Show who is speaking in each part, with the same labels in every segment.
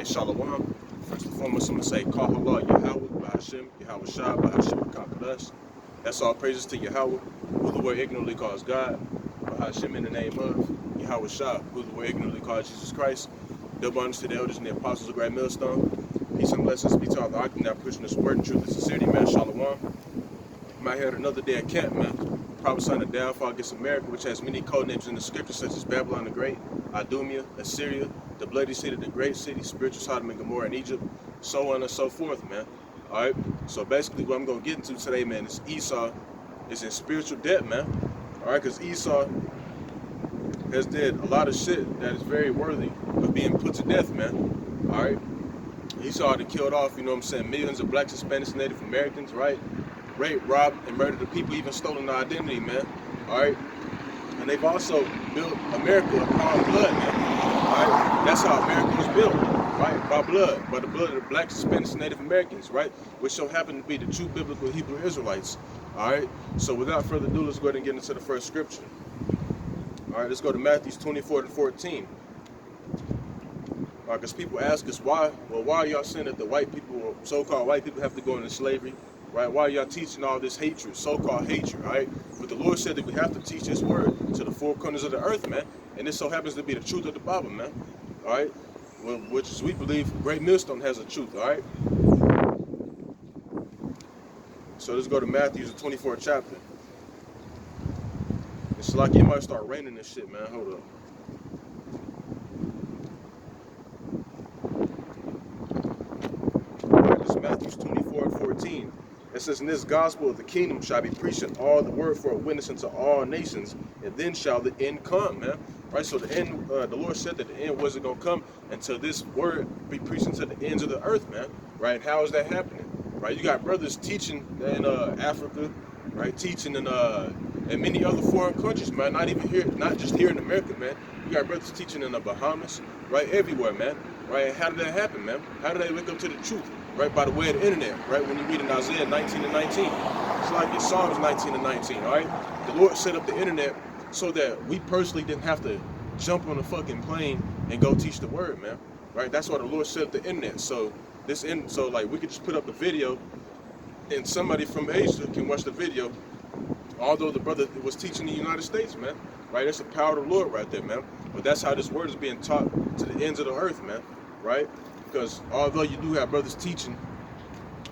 Speaker 1: Shalom. First and foremost, I'm going to say Kahala Yahweh, Bahashim, Yahweh Shah, Bahashim Kakadash. That's all praises to Yahweh, who the word ignorantly calls God. Bahashim in the name of Yahweh Shah, who the word ignorantly calls Jesus Christ. Double honors to the elders and the apostles of Great Millstone. Peace and blessings be to all the Ark, now pushing this word in truth and sincerity, man. Shalom. I'm out here at another day at camp, man. Prophesying the downfall against America, which has many code names in the scriptures such as Babylon the Great, Idumea, Assyria, the bloody city, the great city, spiritual Sodom and Gomorrah in Egypt, so on and so forth, man. All right. So basically, what I'm gonna get into today, man, is Esau is in spiritual debt, man. All right, because Esau has did a lot of shit that is very worthy of being put to death, man. All right. Esau had killed off, you know what I'm saying, millions of blacks, Hispanics, Native Americans, right? Raped, robbed, and murdered the people, even stolen their identity, man. All right. And they've also built America upon blood, man. All right. That's how America was built, right? By blood, by the blood of the blacks, Hispanics, Native Americans, right? Which so happen to be the true biblical Hebrew Israelites. All right. So without further ado, let's go ahead and get into the first scripture. All right. Let's go to Matthew 24-14. Because people ask us why. Well, why are y'all saying that the white people, so-called white people, have to go into slavery? Right? Why are y'all teaching all this hatred, so-called hatred, right? But the Lord said that we have to teach His word to the four corners of the earth, man. And this so happens to be the truth of the Bible, man. All right? Well, which is, we believe, Great Millstone has a truth, all right? So let's go to Matthew's 24th chapter. It's like it might start raining this shit, man. Hold up. All right, this is Matthew's 24:14. It says, "In this gospel of the kingdom shall be preached in all the word for a witness unto all nations, and then shall the end come," man. Right, so the end, the Lord said that the end wasn't going to come until this word be preached into the ends of the earth, man. Right, how is that happening? Right, you got brothers teaching in Africa, right, teaching in many other foreign countries, man. Not even here, not just here in America, man. You got brothers teaching in the Bahamas, right, everywhere, man. Right, how did that happen, man? How did they wake up to the truth? Right, by the way of the internet, right? When you read in Isaiah 19:19, it's like in Psalms 19:19, all right? The Lord set up the internet so that we personally didn't have to jump on a fucking plane and go teach the word, man. Right? That's why the Lord set up the internet. So like we could just put up the video and somebody from Asia can watch the video, although the brother was teaching in the United States, man. Right? That's the power of the Lord right there, man. But that's how this word is being taught to the ends of the earth, man. Right? Because although you do have brothers teaching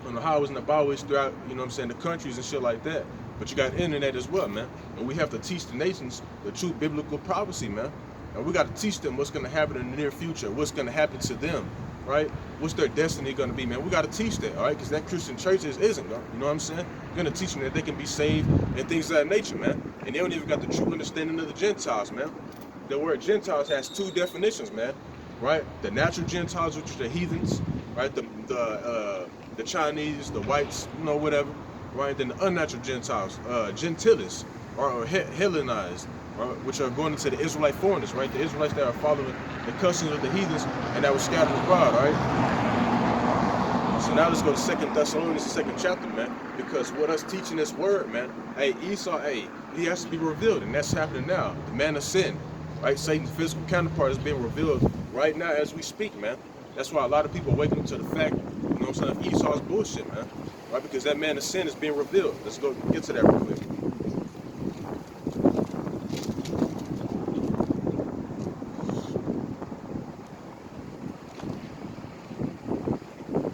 Speaker 1: on the highways and the byways throughout, you know what I'm saying, the countries and shit like that, but you got internet as well, man. And we have to teach the nations the true biblical prophecy, man. And we got to teach them what's going to happen in the near future, what's going to happen to them, right? What's their destiny going to be, man? We got to teach that, all right? Because that Christian church isn't, you know what I'm saying? We're going to teach them that they can be saved and things of that nature, man. And they don't even got the true understanding of the Gentiles, man. The word Gentiles has two definitions, man. Right, the natural Gentiles, which are the heathens, right, the Chinese, the whites, you know, whatever, right. Then the unnatural Gentiles, Gentiles, or Hellenized, right, which are going into the Israelite foreigners, right, the Israelites that are following the customs of the heathens and that were scattered abroad, all right. So now let's go to 2 Thessalonians, the 2nd chapter, man, because what us teaching this word, man, hey, Esau, hey, he has to be revealed, and that's happening now. The man of sin, right, Satan's physical counterpart is being revealed right now as we speak, man. That's why a lot of people are waking up to the fact, you know what I'm saying, of Esau's bullshit, man. Right? Because that man of sin is being revealed. Let's go get to that real quick.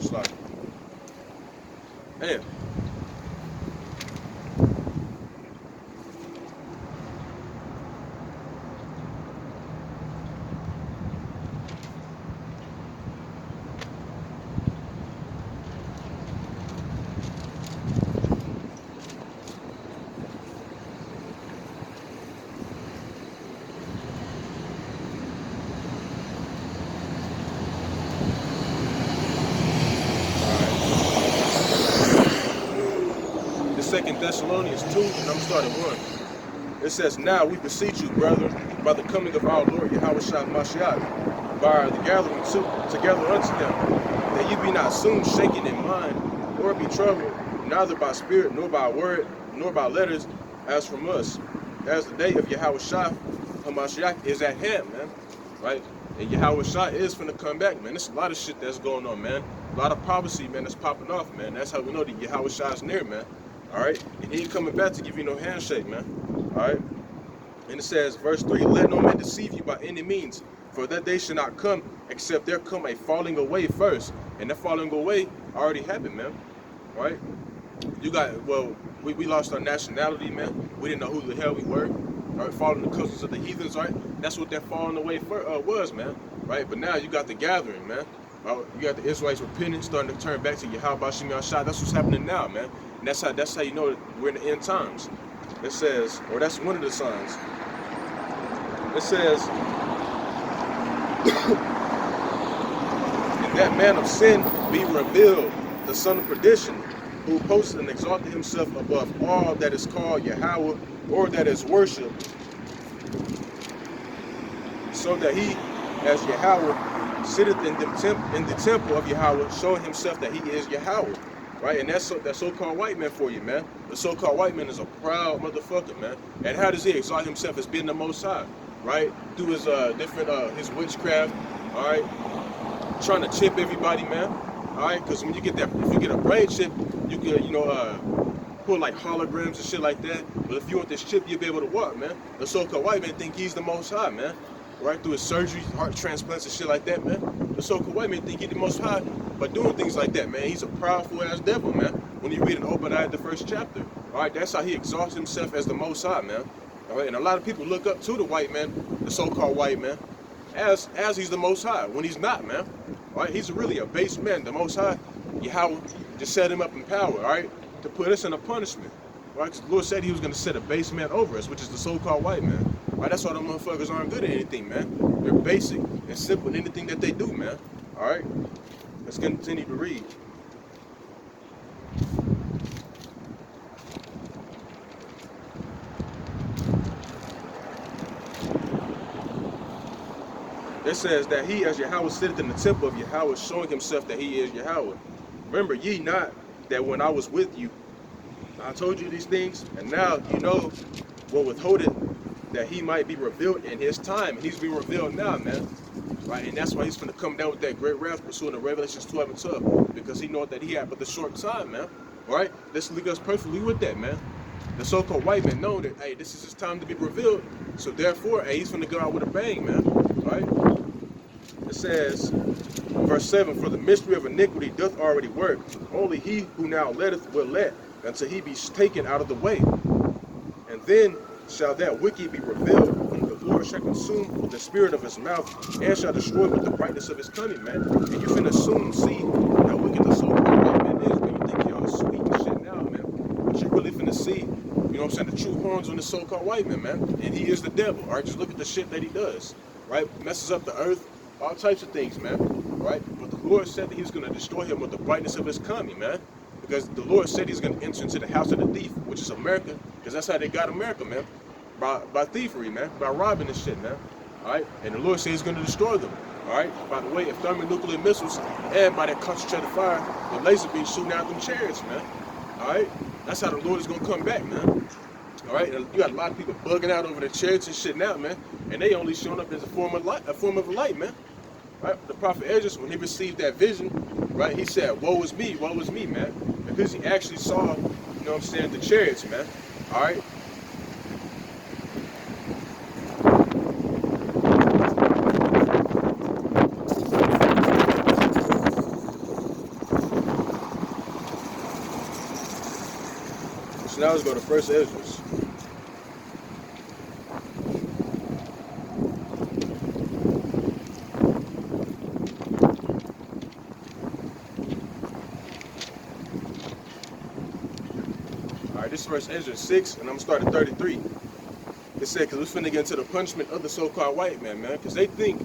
Speaker 1: It's like, man. Second Thessalonians 2, and I'm going to start at 1. It says, "Now we beseech you, brethren, by the coming of our Lord Yahweh Shah Mashiach, by the gathering together unto him, that ye be not soon shaken in mind, or be troubled, neither by spirit, nor by word, nor by letters, as from us, as the day of Yahweh Shah Hamashiach is at hand," man. right? And Yahweh Shai is finna come back, man. There's a lot of shit that's going on, man. A lot of prophecy, man, that's popping off, man. That's how we know that Yahweh Shai is near, man. All right? And he ain't coming back to give you no handshake, man. All right? And it says, verse 3, let no man deceive you by any means, for that day should not come, except there come a falling away first. And that falling away already happened, man. All right? You got, well, we lost our nationality, man. We didn't know who the hell we were. All right, following the customs of the heathens, right? That's what that falling away was, man. Right? But now you got the gathering, man. You got the Israelites repenting, starting to turn back to Yahweh Bashim Yahshua. That's what's happening now, man. And that's how you know that we're in the end times. It says, or that's one of the signs. It says, and that man of sin be revealed, the son of perdition, who posted and exalted himself above all that is called Yahweh, or that is worshipped, so that he, as Yahweh, sitteth in the temple of Yahweh, showing himself that he is Yahweh. Right? And that's that so-called white man for you, man. The so-called white man is a proud motherfucker, man. And how does he exalt himself as being the Most High? Right? Through his his witchcraft, all right? Trying to chip everybody, man. All right? Because when you get that, if you get a brain chip, you can, pull like holograms and shit like that. But if you want this chip, you'll be able to walk, man. The so-called white man think he's the Most High, man. Right? Through his surgery, heart transplants and shit like that, man. The so-called white man think he's the Most High by doing things like that, man. He's a proudful ass devil, man. When you read in Obadiah, the 1st chapter. All right? That's how he exalts himself as the Most High, man. All right? And a lot of people look up to the white man, the so-called white man, as he's the Most High, when he's not, man. All right? He's really a base man. The Most High, Yahweh just set him up in power, all right, to put us in a punishment. Right? Because the Lord said he was going to set a base man over us, which is the so-called white man. Right? That's why them motherfuckers aren't good at anything, man. They're basic and simple in anything that they do, man. All right? Let's continue to read. It says that he, as Yahweh, sitteth in the temple of Yahweh, showing himself that he is Yahweh. Remember ye not that when I was with you, I told you these things, and now you know what withholdeth, that he might be revealed in his time. He's being revealed now, man. Right? And that's why he's going to come down with that great wrath, pursuing the Revelations 12 and 12, because he knows that he had but the short time, man. Right? This leads us perfectly with that, man. The so-called white man know that, hey, this is his time to be revealed, so therefore, hey, he's going to go out with a bang, man. Right? It says, verse 7, for the mystery of iniquity doth already work. Only he who now letteth will let, until he be taken out of the way. And then shall that wicked be revealed, whom the Lord shall consume with the spirit of his mouth, and shall destroy with the brightness of his coming, man. And you finna soon see how wicked the so-called white man is, man. You think y'all sweet and shit now, man. But you really finna see, you know what I'm saying, the true horns on the so-called white man, man. And he is the devil, all right? Just look at the shit that he does, right? Messes up the earth, all types of things, man, right? But the Lord said that he's gonna destroy him with the brightness of his coming, man. Because the Lord said he's going to enter into the house of the thief, which is America, because that's how they got America, man. By thievery, man. By robbing and shit, man. All right? And the Lord said he's going to destroy them. All right? By the way, of thermonuclear missiles and by that concentrated fire, the laser beam shooting out them chariots, man. All right? That's how the Lord is going to come back, man. All right? And you got a lot of people bugging out over the chariots and shit now, man. And they only showing up as a form of light, man. Right? The prophet Esdras, when he received that vision, right, he said, woe is me, man. Because he actually saw, you know what I'm saying, the chariots, man. All right? So now let's go to 1st Esdras. This is 1st Esdras 6, and I'm going to start at 33. It said, because we're finna get into the punishment of the so-called white man, man. Because they think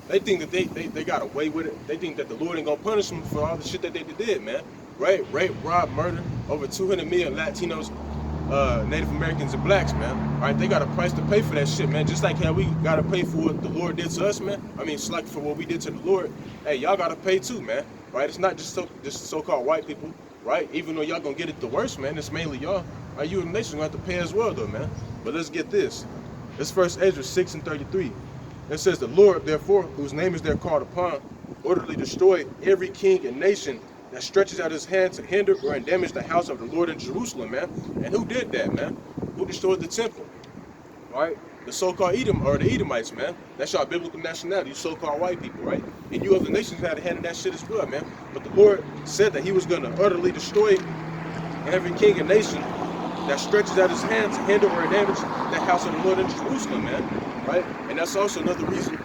Speaker 1: that they got away with it. They think that the Lord ain't going to punish them for all the shit that they did, man. Right? Rape, rob, murder. Over 200 million Latinos, Native Americans, and blacks, man. All right? They got a price to pay for that shit, man. Just like how we got to pay for what the Lord did to us, man. I mean, it's like for what we did to the Lord. Hey, y'all got to pay too, man. Right? It's not just so-called white people. Right? Even though y'all gonna get it the worst, man, it's mainly y'all. Right? You and the nation gonna have to pay as well, though, man. But let's get this. This 1st Esdras 6 and 33. It says, the Lord, therefore, whose name is there called upon, orderly destroy every king and nation that stretches out his hand to hinder or damage the house of the Lord in Jerusalem, man. And who did that, man? Who destroyed the temple? Right? The so-called Edom, or the Edomites, man. That's your biblical nationality, you so-called white people, right? And you other nations had a hand in that shit as well, man. But the Lord said that he was going to utterly destroy every king and nation that stretches out his hand to hinder or damage the house of the Lord in Jerusalem, man. Right? And that's also another reason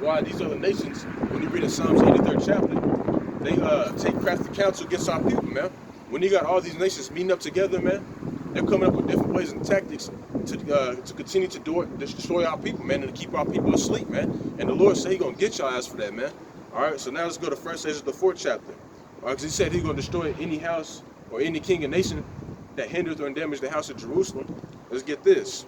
Speaker 1: why these other nations, when you read in Psalms 83rd chapter, they take crafty counsel against our people, man. When you got all these nations meeting up together, man, they're coming up with different ways and tactics to continue to destroy our people, man, and to keep our people asleep, man. And the Lord said He's gonna get your ass for that, man. All right. So now let's go to 1 Ezra the 4th chapter. All right, because He said He's gonna destroy any house or any king and nation that hinders or damages the house of Jerusalem. Let's get this.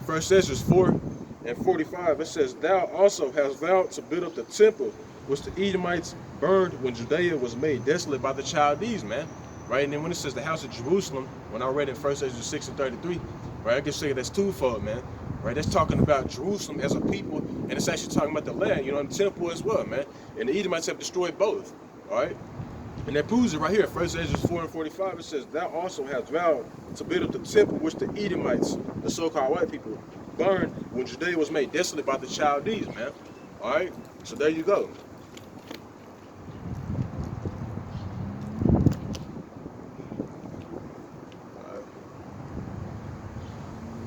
Speaker 1: 1 Ezra 4:45. It says, "Thou also hast vowed to build up the temple which the Edomites burned when Judea was made desolate by the Chaldees," man. Right? And then when it says the house of Jerusalem, when I read in 1 Ezra 6:33, right, I can say that's twofold, man. Right? That's talking about Jerusalem as a people, and it's actually talking about the land, you know, and the temple as well, man. And the Edomites have destroyed both. All right? And that proves it right here. 1 Ezra 4:45, it says, "Thou also hast vowed to build up the temple which the Edomites, the so-called white people, burned when Judea was made desolate by the Chaldees," man. All right? So there you go.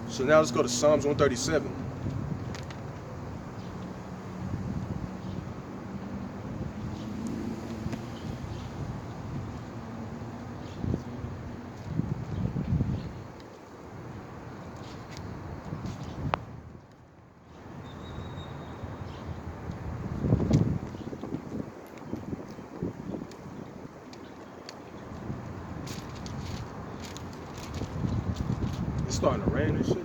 Speaker 1: So now let's go to Psalms 137. It's starting to rain and shit.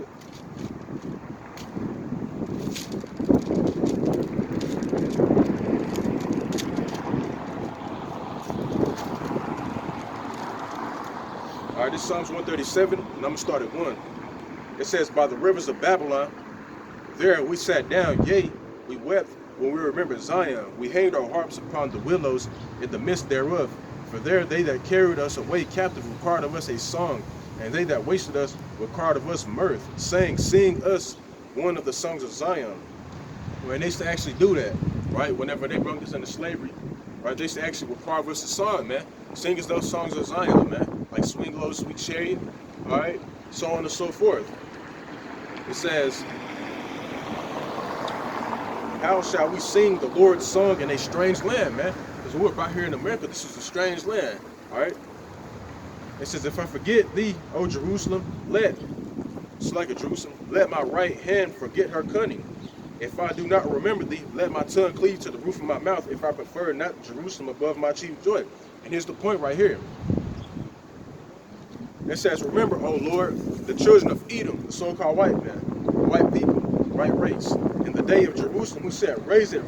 Speaker 1: All right, this is Psalms 137, and I'm going to start at 1. It says, "By the rivers of Babylon, there we sat down, yea, we wept when we remembered Zion. We hanged our harps upon the willows in the midst thereof. For there they that carried us away captive required of us a song, and they that wasted us required of us mirth, saying, Sing us one of the songs of Zion." When they used to actually do that, right? Whenever they brought us into slavery, right? They used to actually require us a song, man. Sing us those songs of Zion, man. Like "Swing Low, Sweet Chariot," all right? So on and so forth. It says, "How shall we sing the Lord's song in a strange land," man? Because we're right here in America. This is a strange land, all right? It says, "If I forget thee, O Jerusalem, it's like a Jerusalem, let my right hand forget her cunning. If I do not remember thee, let my tongue cleave to the roof of my mouth, if I prefer not Jerusalem above my chief joy." And here's the point right here. It says, "Remember, O Lord, the children of Edom," the so-called white man, white people, white race, "in the day of Jerusalem, who said, raise it,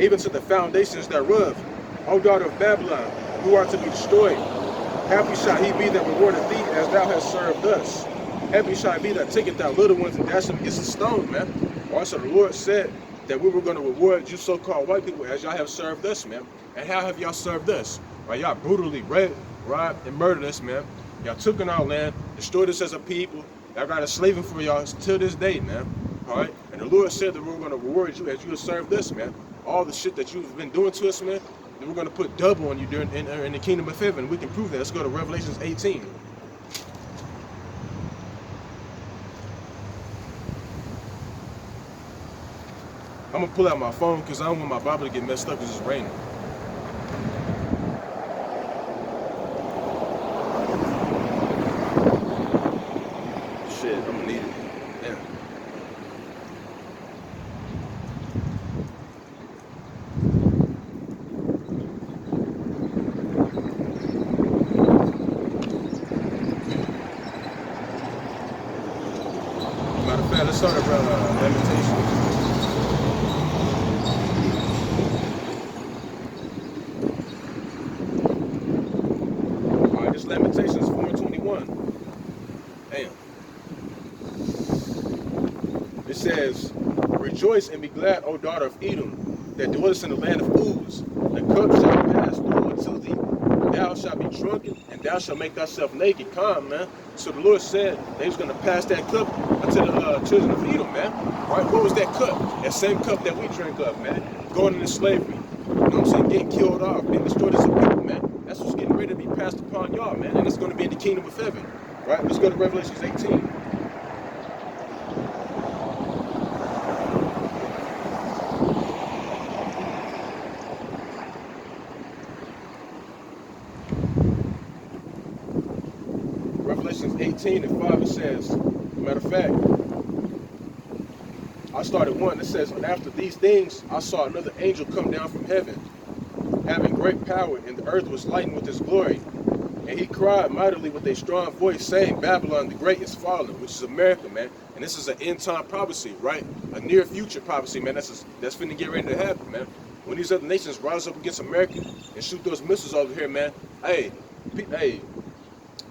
Speaker 1: even to the foundations thereof. O daughter of Babylon, who are to be destroyed. Happy shall he be that rewardeth thee as thou hast served us. Happy shall he be that taketh thy little ones and dash them against the stone," man. Also, the Lord said that we were going to reward you so-called white people as y'all have served us, man. And how have y'all served us? Right? Y'all brutally raped, robbed, and murdered us, man. Y'all took in our land, destroyed us as a people. Y'all got a slaving for y'all till this day, man. All right? And the Lord said that we were going to reward you as you have served us, man. All the shit that you've been doing to us, man, that we're going to put double on you during in the kingdom of heaven. We can prove that. Let's go to Revelations 18. I'm going to pull out my phone because I don't want my Bible to get messed up because it's raining. Shit, I'm going to need it. Damn. Matter of fact, let's start around Lamentations. Lamentations 4:21. Damn. It says, rejoice and be glad, O daughter of Edom, that dwellest in the land of Uz. The cup shall pass through unto thee. Thou shalt be drunken, and thou shalt make thyself naked. Come, man. So the Lord said they was going to pass that cup unto the children of Edom, man. Right? What was that cup? That same cup that we drink of, man. Going into slavery. You know what I'm saying? Getting killed off, being destroyed as a people, man. That's what's getting ready to be passed upon y'all, man. And it's going to be in the kingdom of heaven. Right? Let's go to Revelation 18. Revelations 18 and 5, it says, matter of fact, I started one. It says, and after these things, I saw another angel come down from heaven, having great power, and the earth was lightened with his glory. And he cried mightily with a strong voice, saying, Babylon the Great is fallen, which is America, man. And this is an end-time prophecy, right? A near-future prophecy, man. That's finna get ready to happen, man. When these other nations rise up against America and shoot those missiles over here, man, hey,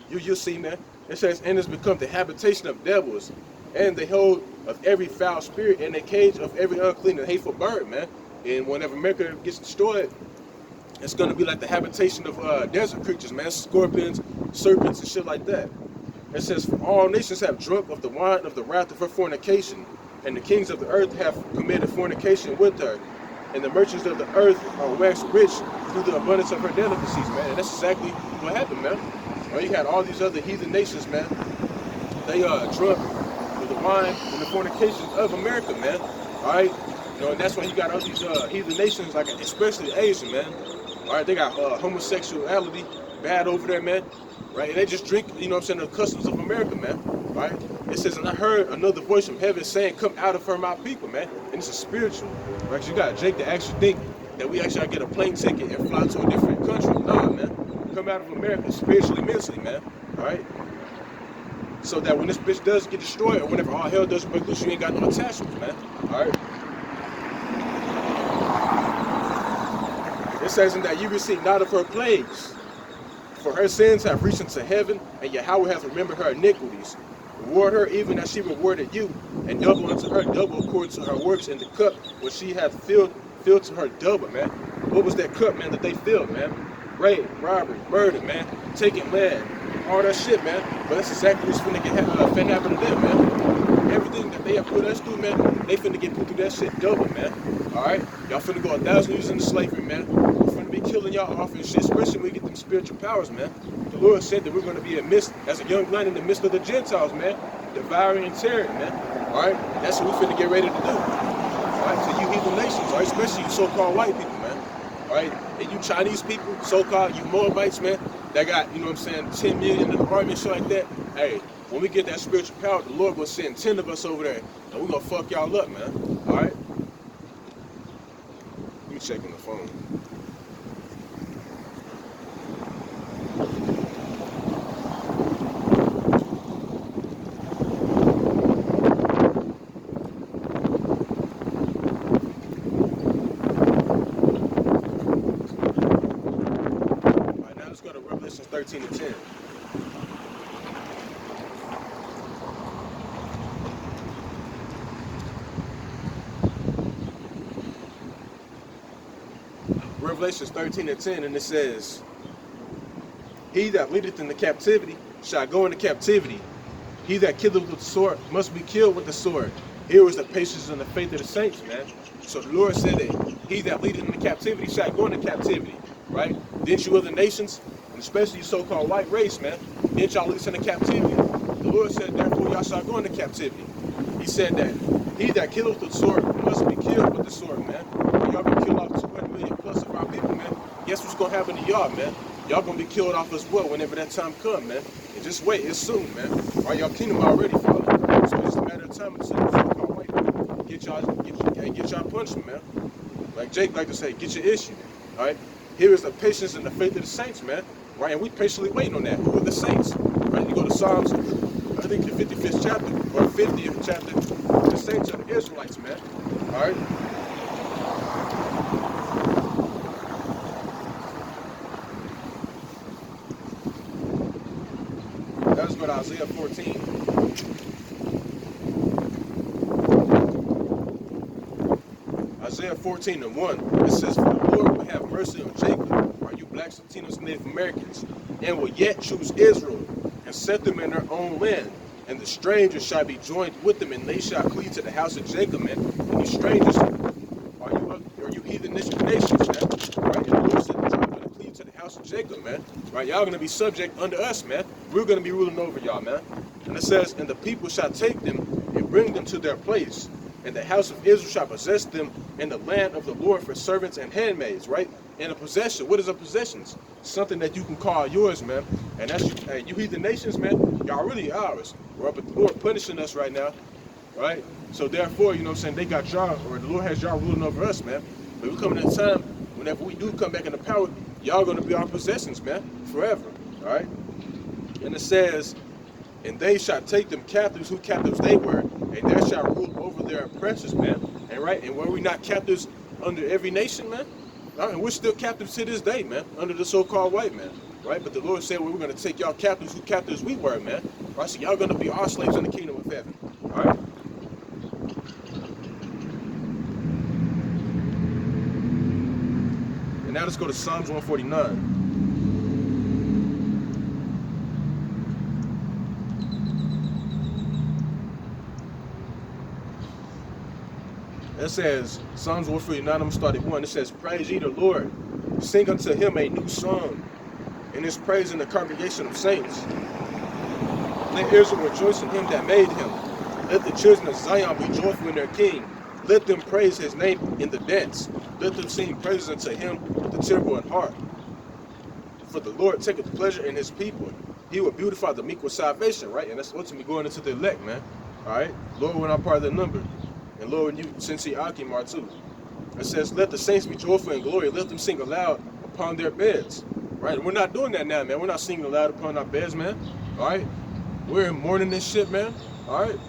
Speaker 1: you'll see, man. It says, and it's become the habitation of devils, and the hold of every foul spirit, and the cage of every unclean and hateful bird, man. And whenever America gets destroyed, it's going to be like the habitation of desert creatures, man. Scorpions, serpents, and shit like that. It says, for all nations have drunk of the wine of the wrath of her fornication, and the kings of the earth have committed fornication with her, and the merchants of the earth are waxed rich through the abundance of her delicacies, man. And that's exactly what happened, man. Well, you had all these other heathen nations, man. They drunk with the wine and the fornications of America, man. All right, you know, and that's why you got all these heathen nations, like especially Asian, man. All right, they got homosexuality bad over there, man. Right, and they just drink, you know what I'm saying, the customs of America, man. Right. It says, and I heard another voice from heaven saying, come out of her, my people, man. And it's a spiritual. Right, you got Jake to actually think that we actually get a plane ticket and fly to a different country. Nah, man. Come out of America spiritually, mentally, man. All right. So that when this bitch does get destroyed, or whenever all hell does break loose, you ain't got no attachments, man. All right. It says, in that you receive not of her plagues, for her sins have reached into heaven, and Yahweh has remembered her iniquities. Reward her even as she rewarded you, and double unto her double according to her works in the cup which she hath filled to her double, man. What was that cup, man, that they filled, man? Rape, robbery, murder, man, taking land, all that shit, man. But that's exactly what's finna happen to them, man. Everything that they have put us through, man, they finna get put through that shit double, man. All right, y'all finna go 1,000 years into slavery, man. We're finna be killing y'all off and shit, especially when we get them spiritual powers, man. The Lord said that we're gonna be as a young lion in the midst of the Gentiles, man, devouring and tearing, man. All right, that's what we finna get ready to do. All right, to you heathen nations, all right, especially you so-called white people, man. All right, and you Chinese people, so-called, you Moabites, man, that got, you know what I'm saying, 10 million in the army and shit like that. Hey, when we get that spiritual power, the Lord gonna send 10 of us over there, and we're gonna fuck y'all up, man. All right? Let me check on the phone. All right, now let's go to Revelation 13 and 10. Revelation 13 and 10, and it says, he that leadeth into captivity shall go into captivity. He that killeth with the sword must be killed with the sword. Here is the patience and the faith of the saints, man. So the Lord said that he that leadeth into captivity shall go into captivity, right? Didn't you other nations, and especially you so-called white race, man, didn't y'all lead us into captivity? The Lord said, therefore y'all shall go into captivity. He said that he that killeth with the sword must be killed with the sword, man. Y'all been killed off 200 million plus of our people, man. Guess what's gonna happen to y'all, man? Y'all gonna be killed off as well whenever that time come, man. And just wait, it's soon, man. All right, y'all kingdom already falling. So it's just a matter of time until the so-called white people get y'all punishment, man. Like Jake like to say, get your issue. All right. Here is the patience and the faith of the saints, man. Right, and we patiently waiting on that. Who are the saints? Right, you go to Psalms, I think the 55th chapter or 50th chapter. The saints are the Israelites, man. All right. Let's go to Isaiah 14. Isaiah 14:1, it says, "For the Lord will have mercy on Jacob," are you blacks, Latinos, Native Americans, "and will yet choose Israel, and set them in their own land. And the strangers shall be joined with them, and they shall cleave to the house of Jacob," man. And these strangers, are you heathenistic nations, man? Right? And the Lord said, "Y'all gonna cleave to the house of Jacob, man. Right? Y'all gonna be subject unto us, man. We're gonna be ruling over y'all, man." And it says, "And the people shall take them and bring them to their place. And the house of Israel shall possess them in the land of the Lord for servants and handmaids," right? And a possession. What is a possession? Something that you can call yours, man. And that's you, hey, you heathen nations, man. Y'all really ours. Right? But the Lord punishing us right now, right? So therefore, you know what I'm saying, they got y'all, or the Lord has y'all ruling over us, man. But we're coming at a time, whenever we do come back into power, y'all gonna be our possessions, man, forever. All right? And it says, "And they shall take them captives," who captives they were, "and there shall rule over their oppressors," man. And right, and were we not captives under every nation, man? And we're still captives to this day, man, under the so-called white man, right? But the Lord said, well, we're going to take y'all captives who captives we were, man. Right? So y'all going to be our slaves in the kingdom of heaven, all right? And now let's go to Psalms 149. It says, Psalms 149, I'm going to start at 1. It says, "Praise ye the Lord. Sing unto him a new song, and his praise in the congregation of saints. Let Israel rejoice in him that made him. Let the children of Zion be joyful in their king. Let them praise his name in the dance. Let them sing praises unto him with the timbrel and harp. For the Lord taketh pleasure in his people. He will beautify the meek with salvation," right? And that's ultimately going into the elect, man. All right? Lord, when I'm part of the number. And Lord, you, since he Akim are too. It says, "Let the saints be joyful in glory. Let them sing aloud upon their beds." Right? And we're not doing that now, man. We're not singing aloud upon our beds, man. All right? We're in mourning this shit, man. All right?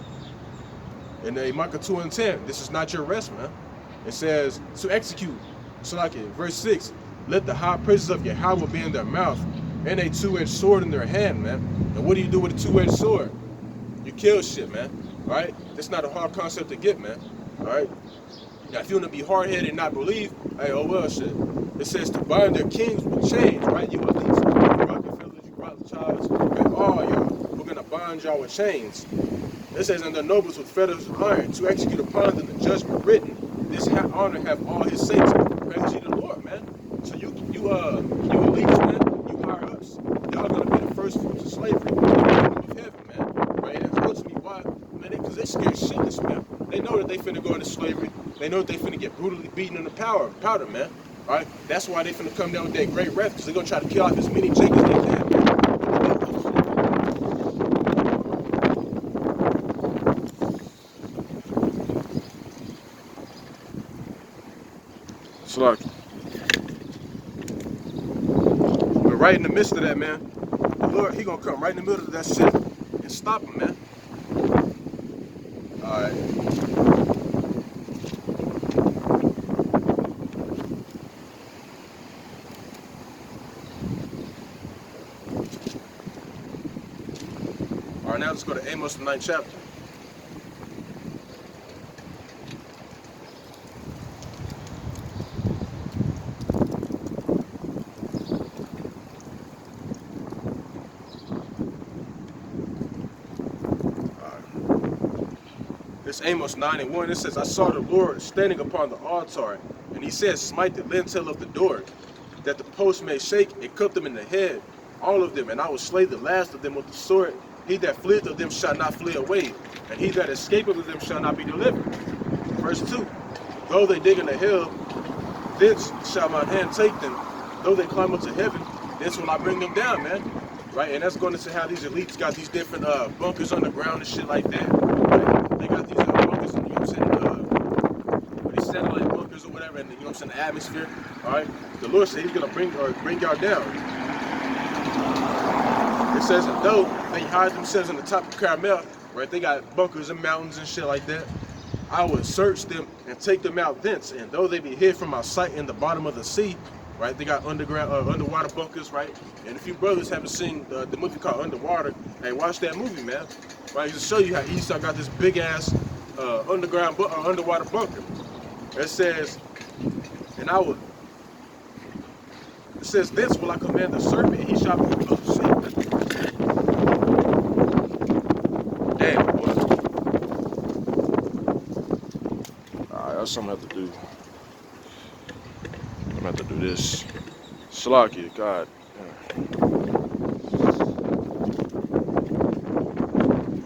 Speaker 1: And Micah 2:10, "This is not your rest, man." It says, "To execute." So like it, verse 6, "Let the high praises of Yahweh be in their mouth, and a two-edged sword in their hand," man. And what do you do with a two-edged sword? You kill shit, man. All right? That's not a hard concept to get, man. All right? Now, if you want to be hard-headed and not believe, hey, oh well, shit. It says to bind their kings with chains, right? You elites, you Rockefellers, you Rothschilds, right? All y'all, we're going to bind y'all with chains. It says, "And the nobles with fetters of iron, to execute upon them the judgment written. This honor have all his saints. Praise ye the Lord," man. So you elites, man, you higher ups, y'all going to be the first fruits of slavery in the kingdom of heaven, man. Right? And that's ultimately why, man, because they scared shitless, man. They know that they finna go into slavery. They know that they finna get brutally beaten in the powder, man. All right? That's why they finna come down with that great wrath, because they're gonna try to kill off as many Jacobs as they can, man. So like, but right in the midst of that, man, the Lord, he gonna come right in the middle of that shit and stop him, man. All right. All right, now let's go to Amos, the 9th chapter. It's Amos 9:1. It says, "I saw the Lord standing upon the altar, and he said, Smite the lintel of the door, that the post may shake, and cut them in the head, all of them, and I will slay the last of them with the sword. He that fleeth of them shall not flee away, and he that escapeth of them shall not be delivered." Verse 2, "Though they dig in the hell, thence shall my hand take them. Though they climb up to heaven, thence will I bring them down," man. Right? And that's going into how these elites got these different bunkers underground and shit like that. Right? They got these bunkers, and, you know what I'm saying, these satellite bunkers or whatever, and, you know what I'm saying, the atmosphere. All right? The Lord said he's going to bring y'all down. It says, "And though they hide themselves in the top of Carmel," right? They got bunkers and mountains and shit like that. "I will search them and take them out thence. And though they be hid from my sight in the bottom of the sea," right? They got underwater bunkers, right? And if you brothers haven't seen the movie called Underwater, hey, watch that movie, man. Right? To show you how Esau got this big ass underwater bunker. It says, and I will, it says, this will I command the serpent, and he shall be, oh shit, damn, boy. Alright, that's something I have to do. I'm gonna have to do this. Slocky, God.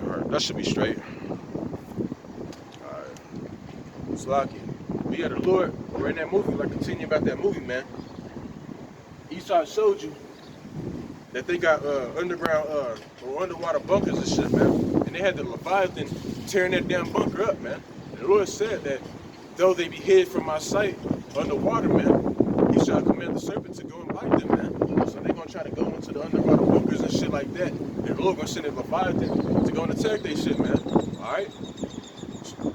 Speaker 1: Alright, that should be straight. Alright. Slocky. But yeah, the Lord, we're in that movie, like continue about that movie, man. Esau showed you that they got underground or underwater bunkers and shit, man. And they had the Leviathan tearing that damn bunker up, man. And the Lord said that though they be hid from my sight underwater, man, he shall command the serpent to go and bite them, man. So they gonna try to go into the underwater bunkers and shit like that. And the Lord gonna send a Leviathan to go and attack they shit, man. Alright?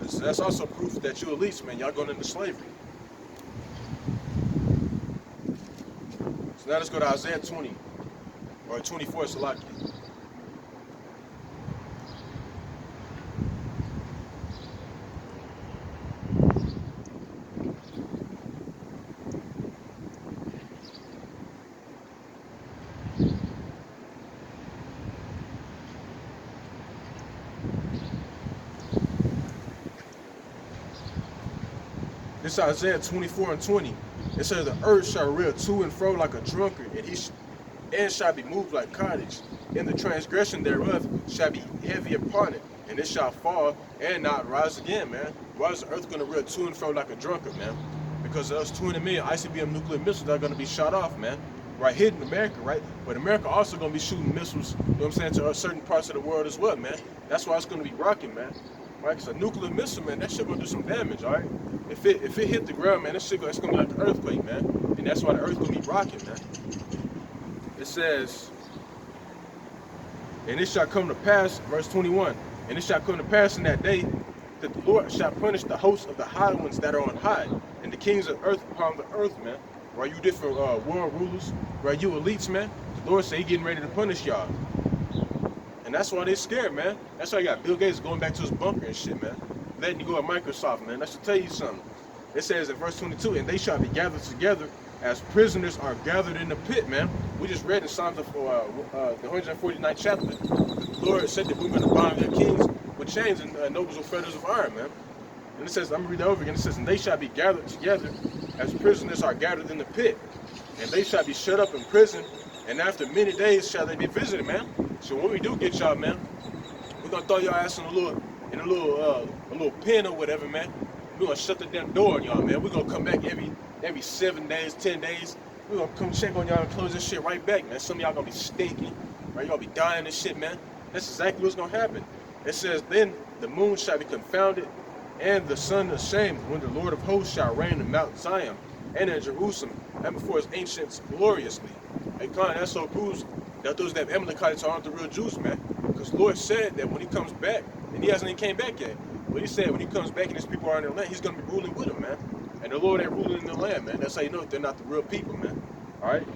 Speaker 1: So that's also proof that you elites, man, y'all going into slavery. So now let's go to Isaiah 20. Or 24, Salaki. This is Isaiah 24 and 20. It says, the earth shall reel to and fro like a drunkard, and shall be moved like cottage, and the transgression thereof shall be heavy upon it, and it shall fall and not rise again, man. Why is the earth going to reel to and fro like a drunkard, man? Because there's 20 million ICBM nuclear missiles that are going to be shot off, man. Right here in America, right? But America also going to be shooting missiles, you know what I'm saying, to certain parts of the world as well, man. That's why it's going to be rocking, man. Right? Because a nuclear missile, man, that shit going to do some damage, all right? If it hit the ground, man, it's going to be like an earthquake, man. And that's why the earth going to be rocking, man. It says, and it shall come to pass, verse 21, and it shall come to pass in that day that the Lord shall punish the hosts of the high ones that are on high, and the kings of earth upon the earth, man. Right, you different world rulers, right, you elites, man. The Lord say he getting ready to punish y'all. And that's why they scared, man. That's why you got Bill Gates going back to his bunker and shit, man. Letting you go at Microsoft, man. That should tell you something. It says in verse 22, and they shall be gathered together as prisoners are gathered in the pit, man. We just read in Psalms of the 149th chapter. The Lord said that we're going to bind their kings with chains and nobles with fetters of iron, man. And it says, I'm going to read that over again. It says, and they shall be gathered together as prisoners are gathered in the pit. And they shall be shut up in prison. And after many days shall they be visited, man. So when we do get y'all, man, we're going to throw your ass in a little pen or whatever, man. We're going to shut the damn door on y'all, man. We're going to come back every 7 days, 10 days. We're going to come check on y'all and close this shit right back, man. Some of y'all going to be stinking, right? Y'all be dying and shit, man. That's exactly what's going to happen. It says, then the moon shall be confounded and the sun ashamed when the Lord of hosts shall reign in Mount Zion and in Jerusalem and before his ancients gloriously. Hey, Con, that so proves that those that Amalekites aren't the real Jews, man. Because the Lord said that when he comes back, and he hasn't even came back yet, but he said when he comes back and his people are in their land, he's going to be ruling with them, man. And the Lord ain't ruling in the land, man. That's how you know they're not the real people, man. All right?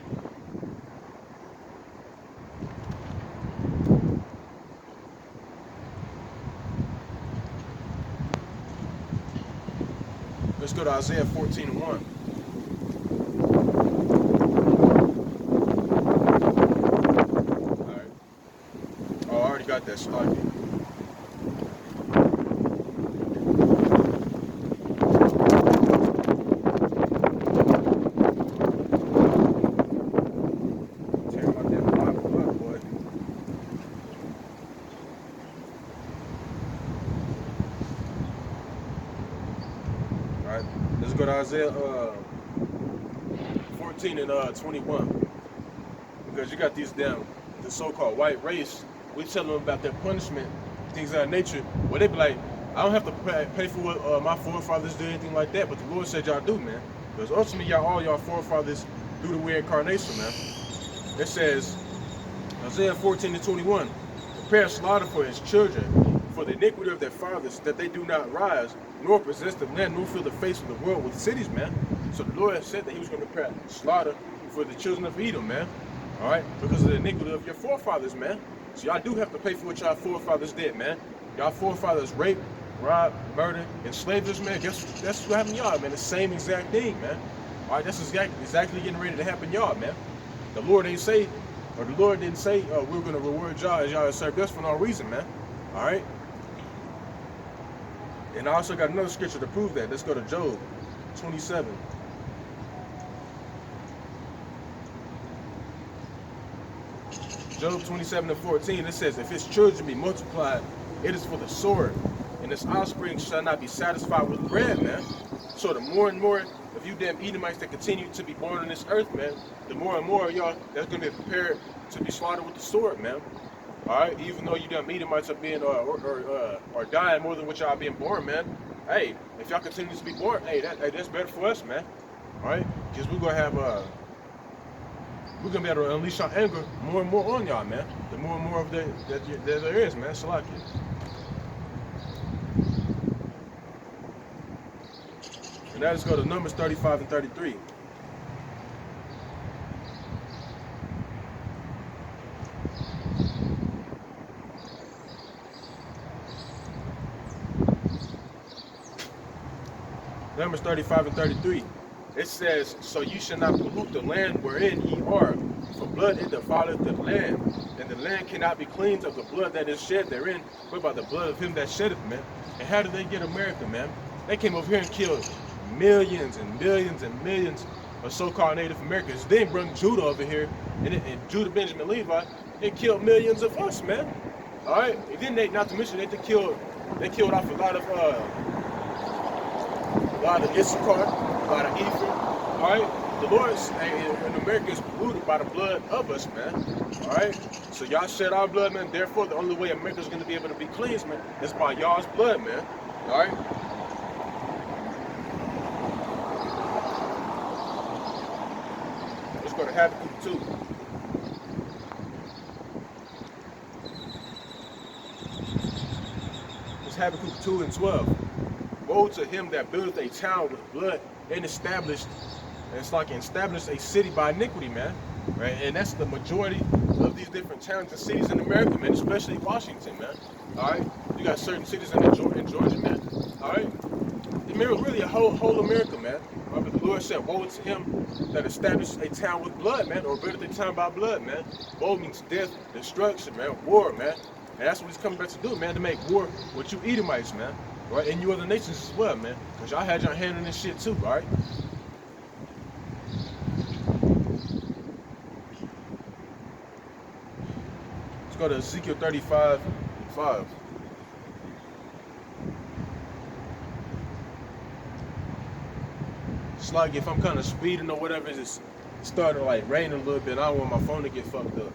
Speaker 1: Let's go to Isaiah 14 and 1. All right. Oh, I already got that slide. Let's go to Isaiah 14 and 21. Because you got these the so-called white race, we tell them about their punishment, things of that nature, where they be like, I don't have to pay for what my forefathers did, anything like that, but the Lord said y'all do, man. Because ultimately, all y'all forefathers do the reincarnation, man. It says, Isaiah 14 and 21, prepare slaughter for his children, for the iniquity of their fathers, that they do not rise, nor possess the land, nor fill the face of the world with cities, man. So the Lord said that he was going to prepare slaughter for the children of Edom, man. All right? Because of the iniquity of your forefathers, man. So y'all do have to pay for what y'all forefathers did, man. Y'all forefathers raped, rob, murder, enslave us, man, that's what happened to y'all, man. The same exact thing, man. All right, that's exactly getting ready to happen, y'all, man. The Lord ain't say, or the Lord didn't say, we're gonna reward y'all as y'all served us for no reason, man. All right. And I also got another scripture to prove that. Let's go to Job 27. Job 27:14, it says, if his children be multiplied, it is for the sword, and his offspring shall not be satisfied with bread, man. So the more and more of you damn Edomites that continue to be born on this earth, man, the more and more of y'all that's going to be prepared to be slaughtered with the sword, man. All right, even though you damn Edomites are being or dying more than what y'all being born, man. Hey, if y'all continue to be born, that's better for us, man. All right, because we're gonna have we're gonna be able to unleash our anger more and more on y'all, man. The more and more of that there is, man. Salaki. And now let's go to Numbers 35 and 33. Numbers 35 and 33. It says, so you shall not pollute the land wherein ye are, for blood it defileth the land, and the land cannot be cleansed of the blood that is shed therein, but by the blood of him that sheddeth, man. And how did they get America, man? They came over here and killed millions and millions and millions of so-called Native Americans. Then brought Judah over here, and Judah, Benjamin, Levi, they killed millions of us, man. All right, and then not to mention they killed off a lot of Issachar, a lot of Ephraim. All right, the Lord and America is polluted by the blood of us, man. All right, so y'all shed our blood, man. Therefore, the only way America's going to be able to be cleansed, man, is by y'all's blood, man. All right. Let's go to Habakkuk 2. It's Habakkuk 2 and 12. Woe to him that buildeth a town with blood and established a city by iniquity, man. Right? And that's the majority of these different towns and cities in America, man, especially Washington, man. All right? You got certain cities in Georgia, man. All right? Really a whole America, man. But the Lord said, woe to him that established a town with blood, man, or buildeth a town by blood, man. Woe means death, destruction, man, war, man. And that's what he's coming back to do, man, to make war with you Edomites, man. Right, and you other nations as well, man. Because y'all had your hand in this shit too, all right? Let's go to Ezekiel 35:5. It's like if I'm kind of speeding or whatever, it's starting to like rain a little bit. I don't want my phone to get fucked up.